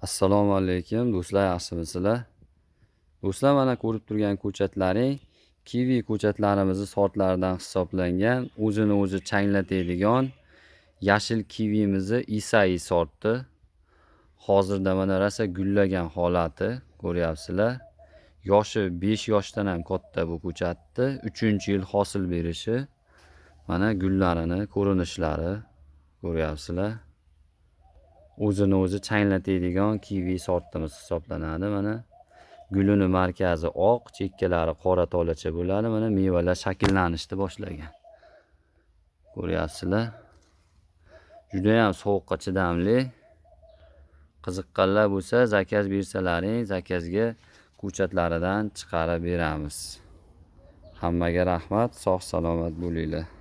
Assalomu alaykum do'stlar, yaxshimisizlar? Do'stlar, mana ko'rib turgan ko'chatlaring kivi ko'chatlarimizni sortlaridan hisoblangan, o'zini o'zi changlatadigan yashil kivimizni Isai sorti. Hozirda mana rosa gullagan holati ko'ryapsizlar. Yoshi 5 yoshdan ham katta bu ko'chatni, 3-yil hosil berishi. Mana gullarini, ko'rinishlari ko'ryapsizlar. O'zini o'zi changlatadigan kivi sortimiz hisoblanadi. Mana gulini markazi oq, chekkalari qora tolacha bo'ladi. Mana mevalar shakllanishni boshlagan. Ko'ryapsizlar? Juda ham sovuqqa chidamli. Qiziqqanlar bo'lsa, zakaz bersalaring, zakazga ko'chatlaridan chiqarib beramiz. Hammaga rahmat, sog' salomat bo'linglar.